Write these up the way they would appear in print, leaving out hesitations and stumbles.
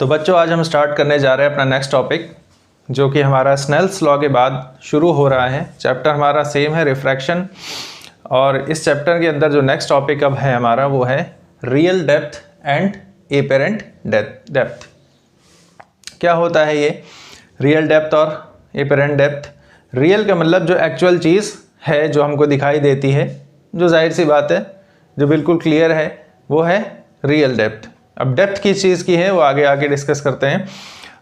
तो बच्चों आज हम स्टार्ट करने जा रहे हैं अपना नेक्स्ट टॉपिक, जो कि हमारा स्नेल्स लॉ के बाद शुरू हो रहा है। चैप्टर हमारा सेम है, रिफ्रैक्शन। और इस चैप्टर के अंदर जो नेक्स्ट टॉपिक अब है हमारा वो है real depth and apparent depth. क्या होता है ये रियल डेप्थ और एपेरेंट डेप्थ? रियल का मतलब जो एक्चुअल चीज़ है, जो हमको दिखाई देती है, जो जाहिर सी बात है, जो बिल्कुल क्लियर है, वो है रियल डेप्थ। अब डेप्थ किस चीज़ की है वो आगे आगे डिस्कस करते हैं।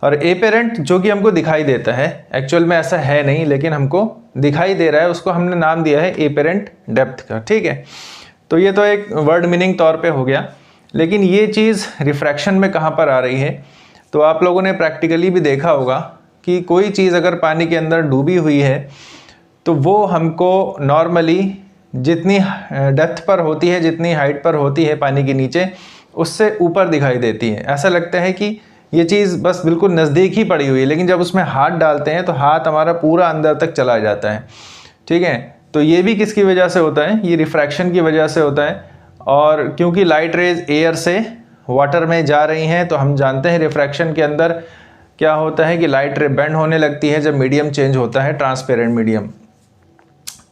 और एपेरेंट जो कि हमको दिखाई देता है, एक्चुअल में ऐसा है नहीं लेकिन हमको दिखाई दे रहा है, उसको हमने नाम दिया है एपेरेंट डेप्थ का। ठीक है, तो ये तो एक वर्ड मीनिंग तौर पे हो गया, लेकिन ये चीज़ रिफ्रैक्शन में कहाँ पर आ रही है? तो आप लोगों ने प्रैक्टिकली भी देखा होगा कि कोई चीज़ अगर पानी के अंदर डूबी हुई है तो वो हमको नॉर्मली जितनी डेप्थ पर होती है, जितनी हाइट पर होती है पानी के नीचे, उससे ऊपर दिखाई देती है। ऐसा लगता है कि ये चीज़ बस बिल्कुल नज़दीक ही पड़ी हुई है, लेकिन जब उसमें हाथ डालते हैं तो हाथ हमारा पूरा अंदर तक चला जाता है। ठीक है, तो ये भी किसकी वजह से होता है? ये रिफ्रैक्शन की वजह से होता है। और क्योंकि लाइट रेज एयर से वाटर में जा रही हैं, तो हम जानते हैं रिफ्रैक्शन के अंदर क्या होता है कि लाइट रे बेंड होने लगती है जब मीडियम चेंज होता है, ट्रांसपेरेंट मीडियम।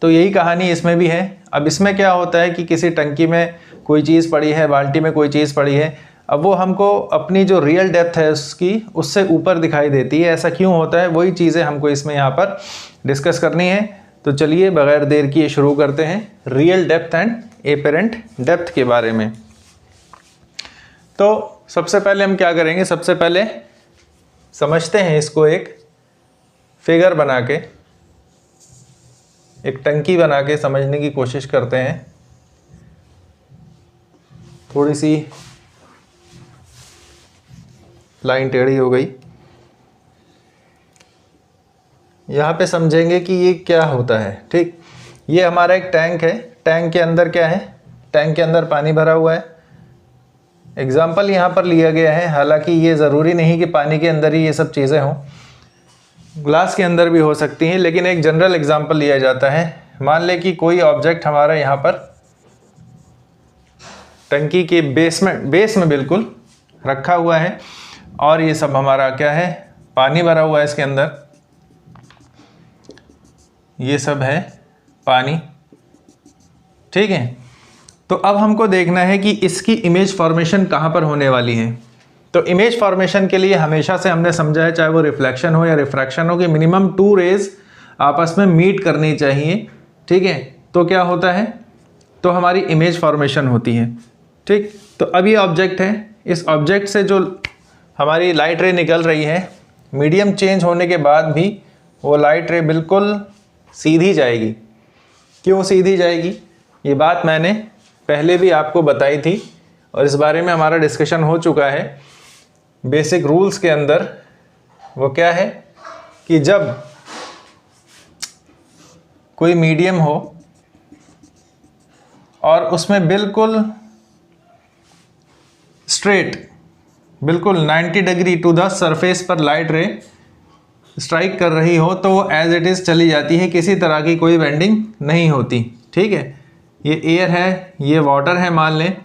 तो यही कहानी इसमें भी है। अब इसमें क्या होता है कि किसी टंकी में कोई चीज़ पड़ी है, बाल्टी में कोई चीज़ पड़ी है, अब वो हमको अपनी जो रियल डेप्थ है उससे ऊपर दिखाई देती है। ऐसा क्यों होता है? वही चीज़ें हमको इसमें यहाँ पर डिस्कस करनी है। तो चलिए बगैर देर किए शुरू करते हैं real depth and apparent depth के बारे में। तो सबसे पहले हम क्या करेंगे, सबसे पहले समझते हैं इसको एक फिगर बना के, एक टंकी बना के समझने की कोशिश करते हैं। थोड़ी सी लाइन टेढ़ी हो गई। यहाँ पे समझेंगे कि ये क्या होता है। ठीक, ये हमारा एक टैंक है। टैंक के अंदर क्या है? टैंक के अंदर पानी भरा हुआ है। एग्जाम्पल यहाँ पर लिया गया है, हालांकि ये ज़रूरी नहीं कि पानी के अंदर ही ये सब चीज़ें हों, ग्लास के अंदर भी हो सकती हैं, लेकिन एक जनरल एग्जाम्पल लिया जाता है। मान लें कि कोई ऑब्जेक्ट हमारा यहाँ पर टंकी के बेस में बिल्कुल रखा हुआ है, और ये सब हमारा क्या है? पानी भरा हुआ है इसके अंदर। ये सब है पानी। ठीक है, तो अब हमको देखना है कि इसकी इमेज फॉर्मेशन कहाँ पर होने वाली है। तो इमेज फॉर्मेशन के लिए हमेशा से हमने समझा है, चाहे वो रिफ्लेक्शन हो या रिफ्रैक्शन हो, कि मिनिमम 2 रेज आपस में मीट करनी चाहिए। ठीक है, तो क्या होता है? तो हमारी इमेज फॉर्मेशन होती है। ठीक, तो अब ये ऑब्जेक्ट है, इस ऑब्जेक्ट से जो हमारी लाइट रे निकल रही है, मीडियम चेंज होने के बाद भी वो लाइट रे बिल्कुल सीधी जाएगी। क्यों सीधी जाएगी? ये बात मैंने पहले भी आपको बताई थी और इस बारे में हमारा डिस्कशन हो चुका है बेसिक रूल्स के अंदर। वो क्या है कि जब कोई मीडियम हो और उसमें बिल्कुल स्ट्रेट, बिल्कुल 90 डिग्री टू द सरफेस पर लाइट रे स्ट्राइक कर रही हो, तो वो एज इट इज़ चली जाती है, किसी तरह की कोई बेंडिंग नहीं होती। ठीक है, ये एयर है, ये वाटर है मान लें,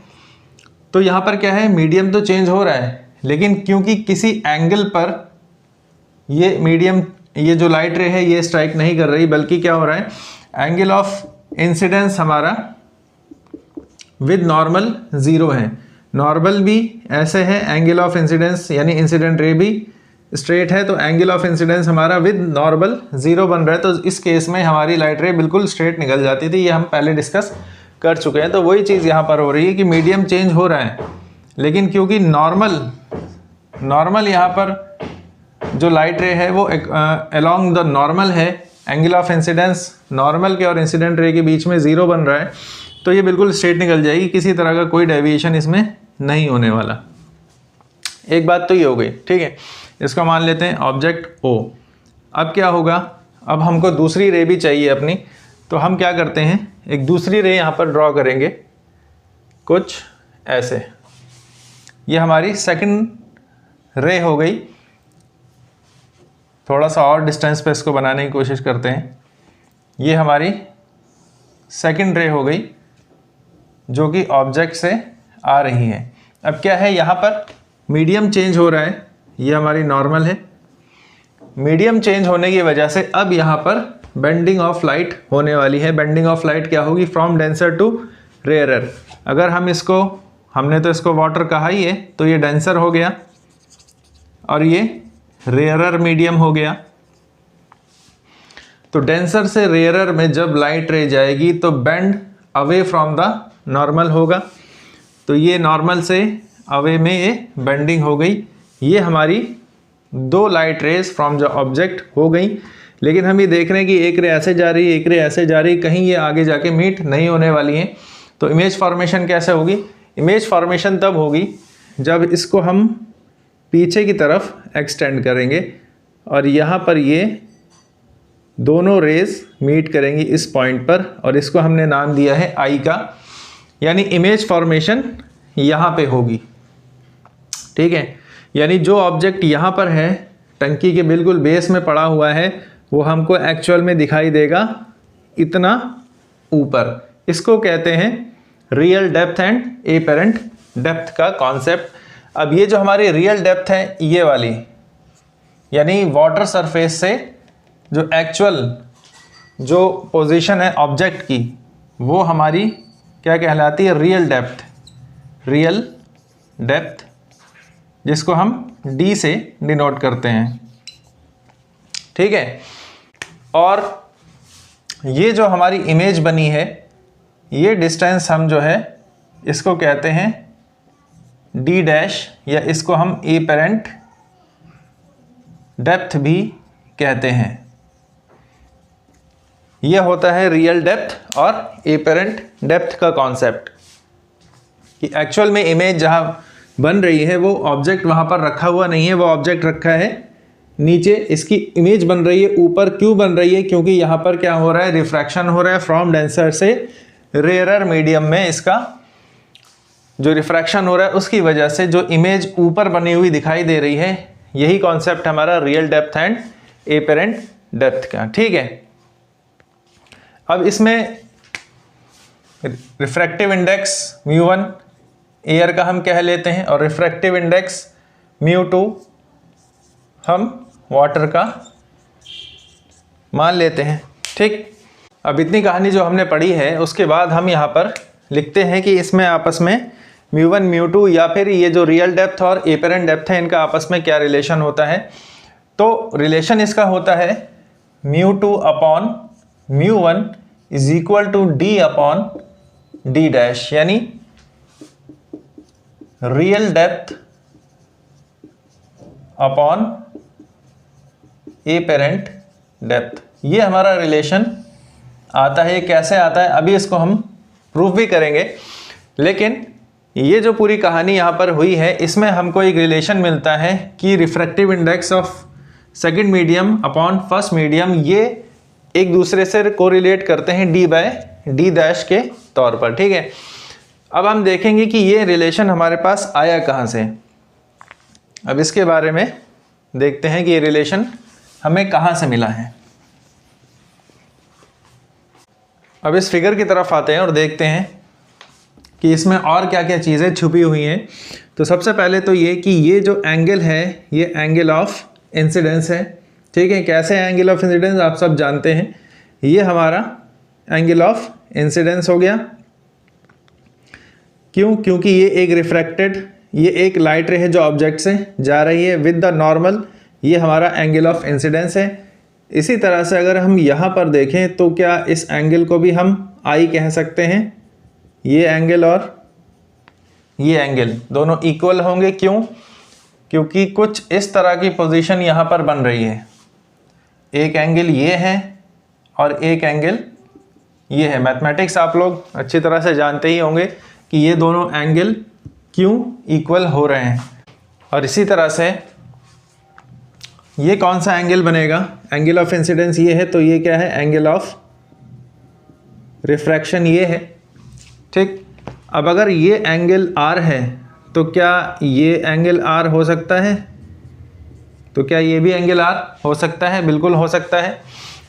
तो यहाँ पर क्या है? मीडियम तो चेंज हो रहा है, लेकिन क्योंकि किसी एंगल पर ये मीडियम, ये जो लाइट रे है, ये स्ट्राइक नहीं कर रही, बल्कि क्या हो रहा है? एंगल ऑफ इंसिडेंस हमारा विद नॉर्मल 0 है। नॉर्मल भी ऐसे है, एंगल ऑफ इंसिडेंस यानी इंसिडेंट रे भी स्ट्रेट है, तो एंगल ऑफ इंसिडेंस हमारा विद नॉर्मल 0 बन रहा है। तो इस केस में हमारी लाइट रे बिल्कुल स्ट्रेट निकल जाती थी। ये हम पहले डिस्कस कर चुके हैं। तो वही चीज़ यहाँ पर हो रही है कि मीडियम चेंज हो रहा है, लेकिन क्योंकि नॉर्मल यहाँ पर जो लाइट रे है वो अलोंग द नॉर्मल है, एंगल ऑफ इंसिडेंस नॉर्मल के और इंसिडेंट रे के बीच में 0 बन रहा है, तो ये बिल्कुल स्ट्रेट निकल जाएगी, किसी तरह का कोई डेविएशन इसमें नहीं होने वाला। एक बात तो ये हो गई। ठीक है, इसको मान लेते हैं ऑब्जेक्ट O। अब क्या होगा? अब हमको दूसरी रे भी चाहिए अपनी, तो हम क्या करते हैं? एक दूसरी रे यहाँ पर ड्रॉ करेंगे कुछ ऐसे। ये हमारी सेकंड रे हो गई। थोड़ा सा और डिस्टेंस पे इसको बनाने की कोशिश करते हैं। ये हमारी सेकंड रे हो गई जो कि ऑब्जेक्ट से आ रही है। अब क्या है, यहाँ पर मीडियम चेंज हो रहा है, ये हमारी नॉर्मल है। मीडियम चेंज होने की वजह से अब यहाँ पर बेंडिंग ऑफ लाइट होने वाली है। बेंडिंग ऑफ लाइट क्या होगी? From denser to rarer. अगर हम इसको, हमने तो इसको वाटर कहा ही है, तो ये डेंसर हो गया और ये रेयरर मीडियम हो गया। तो डेंसर से रेयरर में जब लाइट रे जाएगी तो bend away from the normal होगा। तो ये नॉर्मल से अवे में ये बेंडिंग हो गई। ये हमारी दो light rays from the object हो गई। लेकिन हम ये देख रहे हैं कि एक रे ऐसे जा रही है, एक रे ऐसे जा रही है, कहीं ये आगे जाके मीट नहीं होने वाली हैं। तो इमेज फॉर्मेशन कैसे होगी? इमेज फॉर्मेशन तब होगी जब इसको हम पीछे की तरफ एक्सटेंड करेंगे और यहाँ पर ये दोनों रेज मीट करेंगी इस पॉइंट पर, और इसको हमने नाम दिया है आई का। यानी इमेज फॉर्मेशन यहाँ पे होगी, ठीक है। यानी जो ऑब्जेक्ट यहाँ पर है, टंकी के बिल्कुल बेस में पड़ा हुआ है, वो हमको एक्चुअल में दिखाई देगा इतना ऊपर। इसको कहते हैं real depth and apparent depth का कॉन्सेप्ट। अब ये जो हमारी रियल डेप्थ है ये वाली, यानी वाटर सरफेस से जो एक्चुअल जो पोजीशन है ऑब्जेक्ट की, वो हमारी क्या कहलाती है? Real depth. रियल डेप्थ जिसको हम डी से डिनोट करते हैं, ठीक है। और ये जो हमारी इमेज बनी है, ये डिस्टेंस हम जो है इसको कहते हैं डी डैश, या इसको हम एपेरेंट डेप्थ भी कहते हैं। ये होता है रियल डेप्थ और एपेरेंट डेप्थ का कॉन्सेप्ट, कि एक्चुअल में इमेज जहाँ बन रही है वो ऑब्जेक्ट वहाँ पर रखा हुआ नहीं है, वो ऑब्जेक्ट रखा है नीचे। इसकी इमेज बन रही है ऊपर। क्यों बन रही है? क्योंकि यहाँ पर क्या हो रहा है? रिफ्रैक्शन हो रहा है फ्रॉम डेंसर से रेयरर मीडियम में। इसका जो रिफ्रैक्शन हो रहा है उसकी वजह से जो इमेज ऊपर बनी हुई दिखाई दे रही है, यही कॉन्सेप्ट हमारा real depth and apparent depth का, ठीक है। अब इसमें रिफ्रैक्टिव इंडेक्स μ1 एयर का हम कह लेते हैं, और रिफ्रैक्टिव इंडेक्स μ2 हम वाटर का मान लेते हैं, ठीक। अब इतनी कहानी जो हमने पढ़ी है, उसके बाद हम यहाँ पर लिखते हैं कि इसमें आपस में μ1 μ2 या फिर ये जो रियल डेप्थ और एपेरेंट डेप्थ है, इनका आपस में क्या रिलेशन होता है। तो रिलेशन इसका होता है μ2 upon μ1 is equal to D upon D dash, यानी real depth upon apparent depth. ये हमारा रिलेशन आता है। ये कैसे आता है अभी इसको हम प्रूफ भी करेंगे, लेकिन ये जो पूरी कहानी यहाँ पर हुई है, इसमें हमको एक रिलेशन मिलता है कि refractive index of second medium upon first medium, ये एक दूसरे से कोरिलेट करते हैं डी बाय डी डैश के तौर पर, ठीक है। अब हम देखेंगे कि ये रिलेशन हमारे पास आया कहाँ से। अब इसके बारे में देखते हैं कि ये रिलेशन हमें कहाँ से मिला है। अब इस फिगर की तरफ आते हैं और देखते हैं कि इसमें और क्या क्या चीज़ें छुपी हुई हैं। तो सबसे पहले तो ये कि ये जो एंगल है, ये एंगल ऑफ इंसिडेंस है, ठीक है। कैसे एंगल ऑफ इंसिडेंस आप सब जानते हैं। ये हमारा एंगल ऑफ इंसिडेंस हो गया। क्यों? क्योंकि ये एक रिफ्रैक्टेड, ये एक लाइट रे है जो ऑब्जेक्ट से जा रही है विद द नॉर्मल, ये हमारा एंगल ऑफ इंसिडेंस है। इसी तरह से अगर हम यहाँ पर देखें तो क्या इस एंगल को भी हम आई कह सकते हैं। ये एंगल और ये एंगल दोनों इक्वल होंगे। क्यों? क्योंकि कुछ इस तरह की पोजीशन यहाँ पर बन रही है। एक एंगल ये है और एक एंगल ये है। मैथमेटिक्स आप लोग अच्छी तरह से जानते ही होंगे कि ये दोनों एंगल क्यों इक्वल हो रहे हैं। और इसी तरह से ये कौन सा एंगल बनेगा? एंगल ऑफ इंसिडेंस ये है, तो ये क्या है? एंगल ऑफ रिफ्रैक्शन ये है, ठीक। अब अगर ये एंगल आर है तो क्या ये एंगल आर हो सकता है? तो क्या ये भी एंगल आर हो सकता है? बिल्कुल हो सकता है,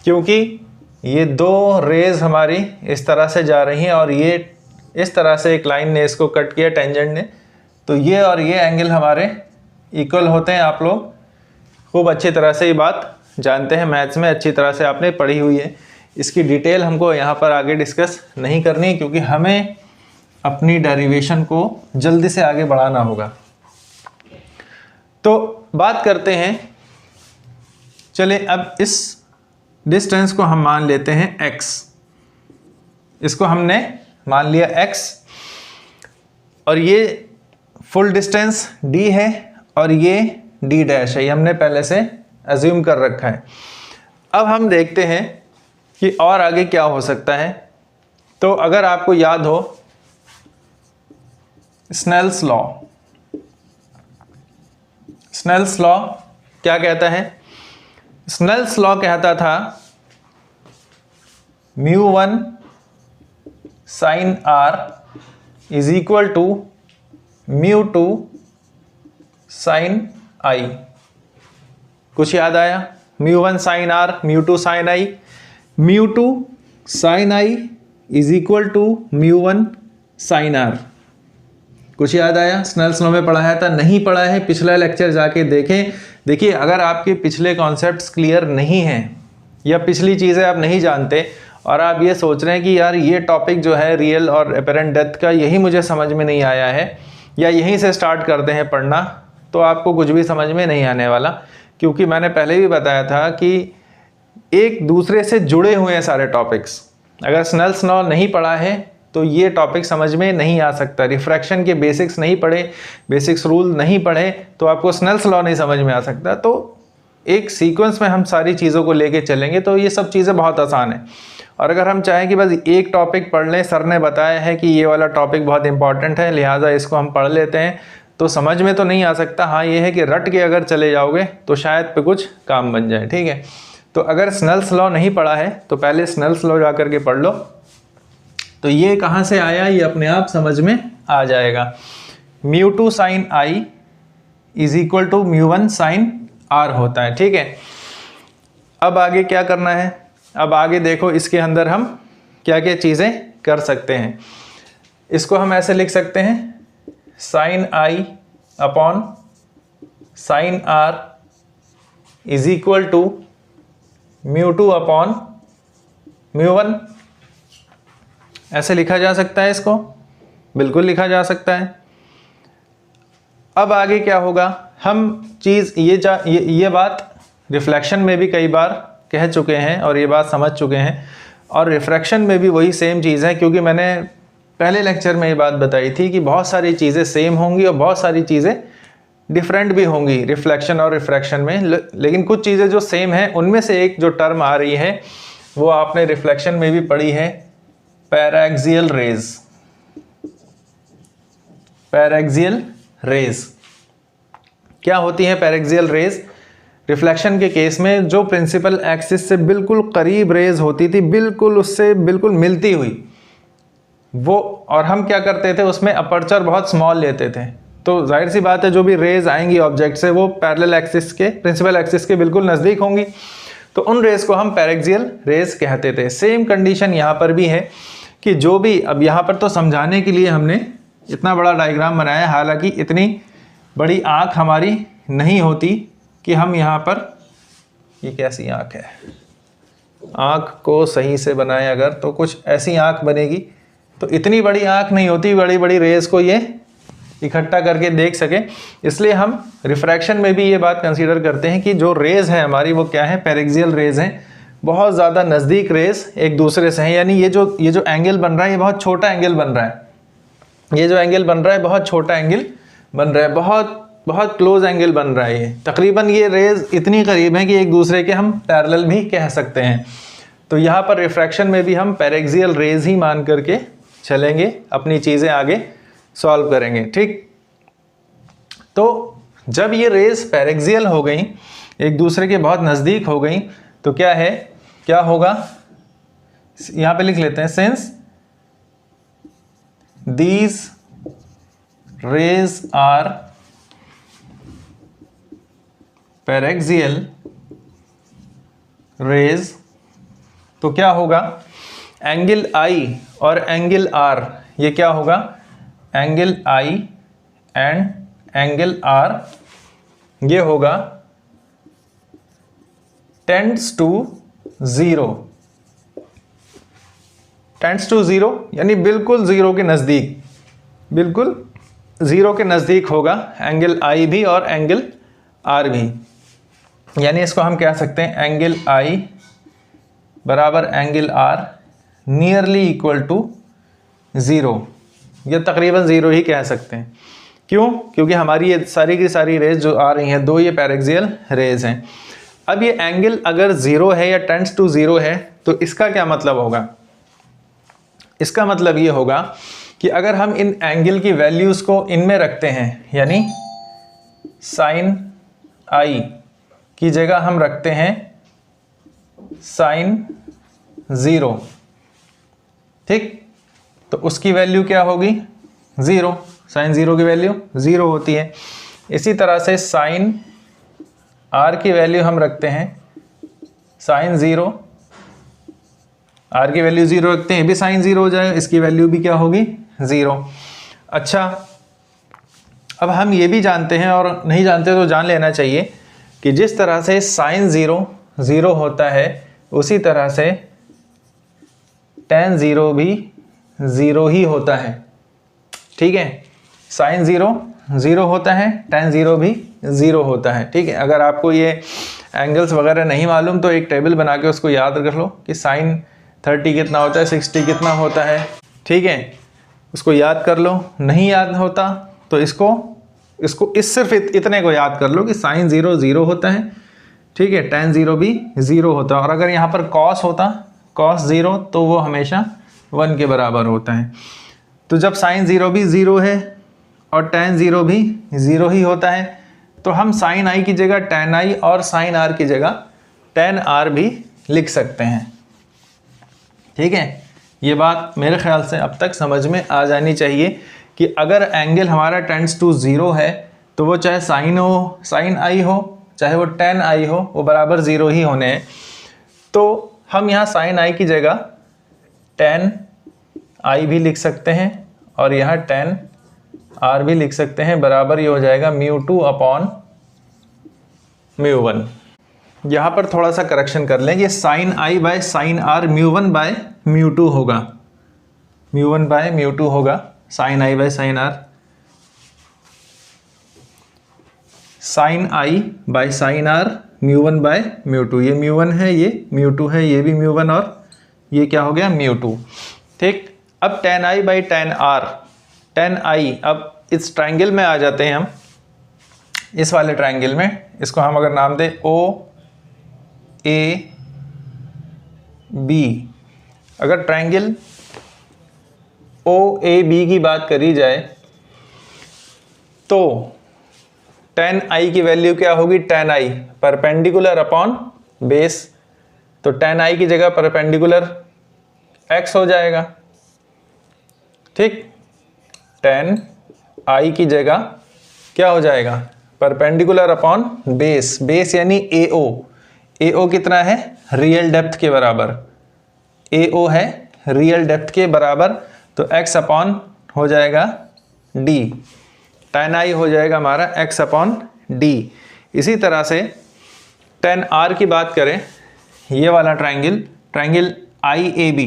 क्योंकि ये दो रेज हमारी इस तरह से जा रही हैं और ये इस तरह से एक लाइन ने इसको कट किया टेंजेंट ने, तो ये और ये एंगल हमारे इक्वल होते हैं। आप लोग खूब अच्छी तरह से ये बात जानते हैं, मैथ्स में अच्छी तरह से आपने पढ़ी हुई है। इसकी डिटेल हमको यहाँ पर आगे डिस्कस नहीं करनी, क्योंकि हमें अपनी डेरिवेशन को जल्दी से आगे बढ़ाना होगा। तो बात करते हैं, चले अब इस डिस्टेंस को हम मान लेते हैं x। इसको हमने मान लिया x, और ये फुल डिस्टेंस d है और ये d डैश है, ये हमने पहले से अज्यूम कर रखा है। अब हम देखते हैं कि और आगे क्या हो सकता है। तो अगर आपको याद हो स्नेल्स लॉ, स्नेल्स लॉ क्या कहता है? स्नेल्स लॉ कहता था μ1 sin r is equal to μ2 sin i। कुछ याद आया? μ1 sin r, μ2 sin i, μ2 sin i is equal to μ1 sin r। कुछ याद आया? स्नेल्स लॉ में पढ़ाया था, नहीं पढ़ा है पिछला लेक्चर जाके देखें। देखिए, अगर आपके पिछले कॉन्सेप्ट्स क्लियर नहीं हैं या पिछली चीज़ें आप नहीं जानते और आप ये सोच रहे हैं कि यार ये टॉपिक जो है रियल और एपरेंट डेप्थ का, यही मुझे समझ में नहीं आया है, या यहीं से स्टार्ट करते हैं पढ़ना, तो आपको कुछ भी समझ में नहीं आने वाला। क्योंकि मैंने पहले भी बताया था कि एक दूसरे से जुड़े हुए हैं सारे टॉपिक्स। अगर स्नेल्स लॉ नहीं पढ़ा है तो ये टॉपिक समझ में नहीं आ सकता। रिफ्रैक्शन के बेसिक्स नहीं पढ़े, बेसिक्स रूल नहीं पढ़े, तो आपको स्नेल्स लॉ नहीं समझ में आ सकता। तो एक सीक्वेंस में हम सारी चीज़ों को लेके चलेंगे तो ये सब चीज़ें बहुत आसान है। और अगर हम चाहें कि बस एक टॉपिक पढ़ लें, सर ने बताया है कि ये वाला टॉपिक बहुत इंपॉर्टेंट है लिहाजा इसको हम पढ़ लेते हैं, तो समझ में तो नहीं आ सकता। हाँ, ये है कि रट के अगर चले जाओगे तो शायद पे कुछ काम बन जाए। ठीक है, तो अगर स्नेल्स लॉ नहीं पढ़ा है तो पहले स्नेल्स लॉ जा करके पढ़ लो। तो ये कहाँ से आया, ये अपने आप समझ में आ जाएगा। μ2 sin i is equal to μ1 sin r होता है। ठीक है, अब आगे क्या करना है? अब आगे देखो, इसके अंदर हम क्या क्या चीज़ें कर सकते हैं। इसको हम ऐसे लिख सकते हैं, sin i upon sin r is equal to μ2 upon μ1। ऐसे लिखा जा सकता है, इसको बिल्कुल लिखा जा सकता है। अब आगे क्या होगा, हम चीज़ ये बात रिफ्लेक्शन में भी कई बार कह चुके हैं और ये बात समझ चुके हैं, और रिफ्रैक्शन में भी वही सेम चीज़ है। क्योंकि मैंने पहले लेक्चर में ये बात बताई थी कि बहुत सारी चीज़ें सेम होंगी और बहुत सारी चीज़ें डिफरेंट भी होंगी रिफ्लेक्शन और रिफ्रैक्शन में। लेकिन कुछ चीज़ें जो सेम हैं, उनमें से एक जो टर्म आ रही है वो आपने रिफ्लेक्शन में भी पढ़ी है, पैराक्सियल रेज। पैराक्सियल रेज क्या होती है? पैराक्सियल रेज रिफ्लेक्शन के केस में जो प्रिंसिपल एक्सिस से बिल्कुल करीब रेज होती थी, बिल्कुल उससे बिल्कुल मिलती हुई वो, और हम क्या करते थे उसमें अपर्चर बहुत स्मॉल लेते थे। तो जाहिर सी बात है जो भी रेज आएंगी ऑब्जेक्ट से वो पैरेलल एक्सिस के, प्रिंसिपल एक्सिस के बिल्कुल नज़दीक होंगी, तो उन रेज को हम पैराक्सियल रेज कहते थे। सेम कंडीशन यहाँ पर भी है कि जो भी, अब यहाँ पर तो समझाने के लिए हमने इतना बड़ा डायग्राम बनाया, हालांकि इतनी बड़ी आँख हमारी नहीं होती कि हम यहाँ पर, ये कैसी आँख है, आँख को सही से बनाए अगर तो कुछ ऐसी आँख बनेगी। तो इतनी बड़ी आँख नहीं होती, बड़ी बड़ी रेज को ये इकट्ठा करके देख सके। इसलिए हम रिफ्रैक्शन में भी ये बात कंसीडर करते हैं कि जो रेज है हमारी वो क्या है, पैराक्सियल रेज हैं, बहुत ज़्यादा नज़दीक रेज एक दूसरे से हैं। यानी ये जो एंगल बन रहा है ये बहुत छोटा एंगल बन रहा है, ये जो एंगल बन रहा है बहुत छोटा एंगल बन रहा है, बहुत क्लोज एंगल बन रहा है। ये तकरीबन ये रेज इतनी करीब है कि एक दूसरे के हम पैरेलल भी कह सकते हैं। तो यहाँ पर रिफ्रैक्शन में भी हम पैराक्सियल रेज ही मान करके चलेंगे, अपनी चीज़ें आगे सॉल्व करेंगे। ठीक, तो जब ये रेज पैराक्सियल हो गई, एक दूसरे के बहुत नज़दीक हो गई, तो क्या होगा, यहाँ पे लिख लेते हैं, since these rays are paraxial rays, तो क्या होगा, एंगल I और एंगल R, ये क्या होगा, angle I and angle R ये होगा tends to zero. Tends to zero यानी बिल्कुल ज़ीरो के नज़दीक, बिल्कुल ज़ीरो के नज़दीक होगा एंगल आई भी और एंगल आर भी। यानी इसको हम कह सकते हैं एंगल आई बराबर angle r nearly equal to zero, या तकरीबन ज़ीरो ही कह सकते हैं। क्यों? क्योंकि हमारी ये सारी की सारी रेज जो आ रही हैं, दो ये पैरेक्सियल रेज हैं। अब ये एंगल अगर ज़ीरो है या टेंड्स टू ज़ीरो है तो इसका क्या मतलब होगा? इसका मतलब ये होगा कि अगर हम इन एंगल की वैल्यूज़ को इनमें रखते हैं, यानी साइन आई की जगह हम रखते हैं साइन ज़ीरो, ठीक, तो उसकी वैल्यू क्या होगी? ज़ीरो। साइन ज़ीरो की वैल्यू ज़ीरो होती है। इसी तरह से साइन आर की वैल्यू हम रखते हैं साइन ज़ीरो, आर की वैल्यू ज़ीरो रखते हैं, भी साइन ज़ीरो हो जाए, इसकी वैल्यू भी क्या होगी? ज़ीरो। अच्छा, अब हम ये भी जानते हैं और नहीं जानते तो जान लेना चाहिए कि जिस तरह से साइन ज़ीरो ज़ीरो होता है उसी तरह से टेन ज़ीरो भी ज़ीरो ही होता है, ठीक है। साइन ज़ीरो ज़ीरो होता है, टेन ज़ीरो भी ज़ीरो होता है, ठीक है। अगर आपको ये एंगल्स वगैरह नहीं मालूम तो एक टेबल बना के उसको याद कर लो कि साइन 30 कितना होता है, 60 कितना होता है, ठीक है, उसको याद कर लो। नहीं याद होता तो इसको सिर्फ इतने को याद कर लो कि साइन ज़ीरो ज़ीरो होता है, ठीक है, टेन ज़ीरो भी ज़ीरो होता है। और अगर यहाँ पर कॉस होता, कॉस ज़ीरो, तो वो हमेशा 1 के बराबर होता है। तो जब साइन ज़ीरो भी ज़ीरो है और टेन ज़ीरो भी ज़ीरो ही होता है तो हम साइन आई की जगह टेन आई और साइन आर की जगह टेन आर भी लिख सकते हैं, ठीक है। ये बात मेरे ख्याल से अब तक समझ में आ जानी चाहिए कि अगर एंगल हमारा टेंड्स टू ज़ीरो है तो वो चाहे साइन हो, साइन आई हो, चाहे वो टेन आई हो, वो बराबर ज़ीरो ही होने हैं। तो हम यहाँ साइन आई की जगह टेन आई भी लिख सकते हैं और यहाँ टेन आर भी लिख सकते हैं, बराबर ये हो जाएगा mu two upon mu one. यहाँ पर थोड़ा सा करेक्शन कर लें, ये sine I by sine R mu one by mu two होगा, mu one by mu two होगा, sine I by sine R, sine I by sine R mu one by mu two. ये mu one है, ये mu two है, ये भी mu one और ये क्या हो गया? म्यू टू, ठीक। अब tan I by tan R, tan I, अब इस ट्रायंगल में आ जाते हैं हम, इस वाले ट्रायंगल में, इसको हम अगर नाम दें ओ ए बी। अगर ट्रायंगल ओ ए बी की बात करी जाए तो टेन आई की वैल्यू क्या होगी? Ten I perpendicular upon base, तो टेन आई की जगह परपेंडिकुलर एक्स हो जाएगा, ठीक। टेन आई की जगह क्या हो जाएगा? परपेंडिकुलर अपॉन बेस, बेस यानी ए ओ, ए ओ कितना है? रियल डेप्थ के बराबर, ए ओ है रियल डेप्थ के बराबर, तो एक्स अपॉन हो जाएगा डी, टेन आई हो जाएगा हमारा एक्स अपॉन डी। इसी तरह से टेन आर की बात करें, ये वाला triangle, triangle I A B,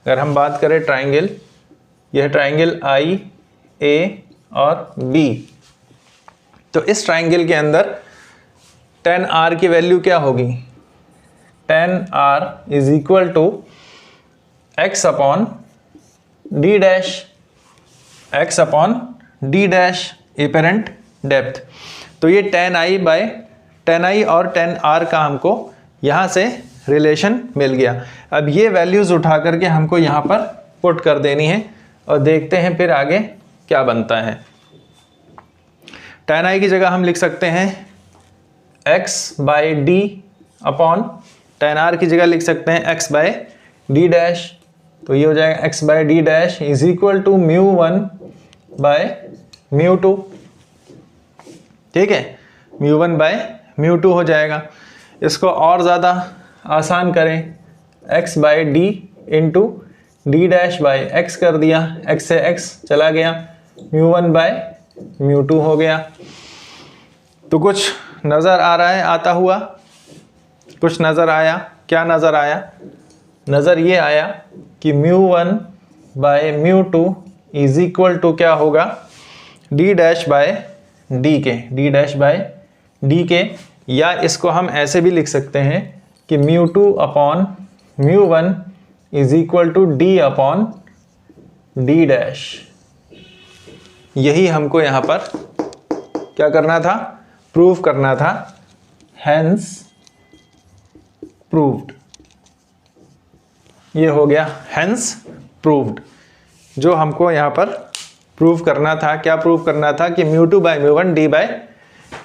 अगर हम बात करें ट्रायंगल, यह ट्रायंगल आई ए और बी, तो इस ट्रायंगल के अंदर टेन आर की वैल्यू क्या होगी? Tan r is equal to x upon D dash, x upon D dash apparent depth. तो ये tan i by tan i और टेन आर का हमको यहाँ से रिलेशन मिल गया। अब ये वैल्यूज़ उठा करके हमको यहाँ पर पुट कर देनी है और देखते हैं फिर आगे क्या बनता है। टेन आई की जगह हम लिख सकते हैं x by d upon tan r की जगह लिख सकते हैं x बाय डी डैश, तो ये हो जाएगा x by d dash is equal to mu one by mu two, ठीक है, mu one by mu two हो जाएगा। इसको और ज़्यादा आसान करें, x by d into d dash by x कर दिया, x से x चला गया, mu one by mu two हो गया। तो कुछ नज़र आ रहा है आता हुआ, कुछ नज़र आया? क्या नज़र आया? नज़र ये आया कि μ1 बाय μ2 इज इक्वल टू क्या होगा, d डैश बाय डी के, d डैश बाय डी के, या इसको हम ऐसे भी लिख सकते हैं कि μ2 upon μ1 is equal to d upon d dash. यही हमको यहाँ पर क्या करना था, प्रूव करना था, हैंस प्रूव्ड। ये हो गया हैंस प्रूव्ड। जो हमको यहाँ पर प्रूव करना था, क्या प्रूव करना था कि μ2 by μ1 d by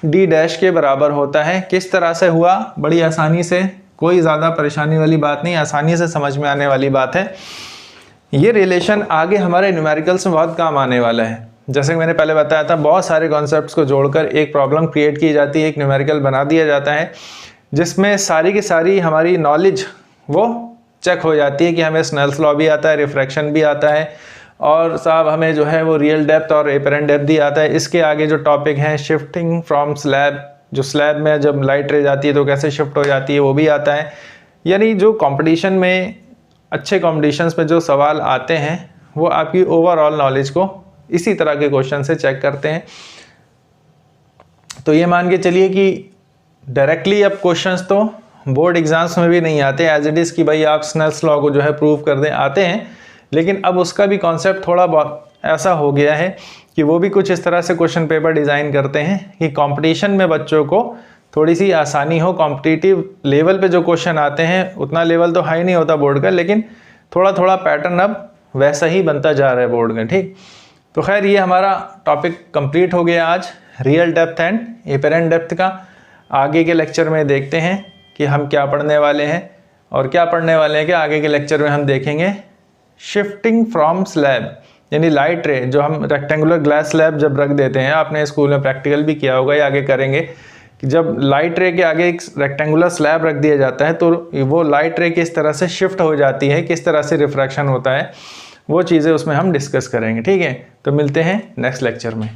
d dash के बराबर होता है। किस तरह से हुआ? बड़ी आसानी से, कोई ज़्यादा परेशानी वाली बात नहीं, आसानी से समझ में आने वाली बात है। ये रिलेशन आगे हमारे न्यूमेरिकल्स में बहुत काम आने वाला है। जैसे कि मैंने पहले बताया था, बहुत सारे कॉन्सेप्ट्स को जोड़कर एक प्रॉब्लम क्रिएट की जाती है, एक न्यूमेरिकल बना दिया जाता है, जिसमें सारी की सारी हमारी नॉलेज वो चेक हो जाती है कि हमें स्नेल्स लॉ भी आता है, रिफ्रैक्शन भी आता है, और साहब हमें जो है वो रियल डेप्थ और एपरेंट डेप्थ भी आता है। इसके आगे जो टॉपिक हैं, शिफ्टिंग फ्रॉम स्लैब, जो स्लैब में जब लाइट रे जाती है तो कैसे शिफ्ट हो जाती है, वो भी आता है। यानी जो कंपटीशन में, अच्छे कॉम्पिटिशन्स में जो सवाल आते हैं वो आपकी ओवरऑल नॉलेज को इसी तरह के क्वेश्चन से चेक करते हैं। तो ये मान के चलिए कि डायरेक्टली अब क्वेश्चंस तो बोर्ड एग्जाम्स में भी नहीं आते एज इट इज़ कि भाई आप स्नेल्स लॉ को जो है प्रूव कर दें, आते हैं, लेकिन अब उसका भी कॉन्सेप्ट थोड़ा बहुत ऐसा हो गया है कि वो भी कुछ इस तरह से क्वेश्चन पेपर डिज़ाइन करते हैं कि कंपटीशन में बच्चों को थोड़ी सी आसानी हो। कॉम्पिटिटिव लेवल पे जो क्वेश्चन आते हैं, उतना लेवल तो हाई नहीं होता बोर्ड का, लेकिन थोड़ा थोड़ा पैटर्न अब वैसा ही बनता जा रहा है बोर्ड का। ठीक, तो खैर ये हमारा टॉपिक कंप्लीट हो गया आज, real depth and apparent depth का। आगे के लेक्चर में देखते हैं कि हम क्या पढ़ने वाले हैं, और क्या पढ़ने वाले हैं कि आगे के लेक्चर में हम देखेंगे शिफ्टिंग फ्रॉम स्लैब, यानी लाइट रे, जो हम रेक्टेंगुलर ग्लास स्लैब जब रख देते हैं, आपने स्कूल में प्रैक्टिकल भी किया होगा, ये आगे करेंगे, कि जब लाइट रे के आगे एक रेक्टेंगुलर स्लैब रख दिया जाता है तो वो लाइट रे किस तरह से शिफ्ट हो जाती है, किस तरह से रिफ्रैक्शन होता है, वो चीज़ें उसमें हम डिस्कस करेंगे। ठीक है, तो मिलते हैं नेक्स्ट लेक्चर में।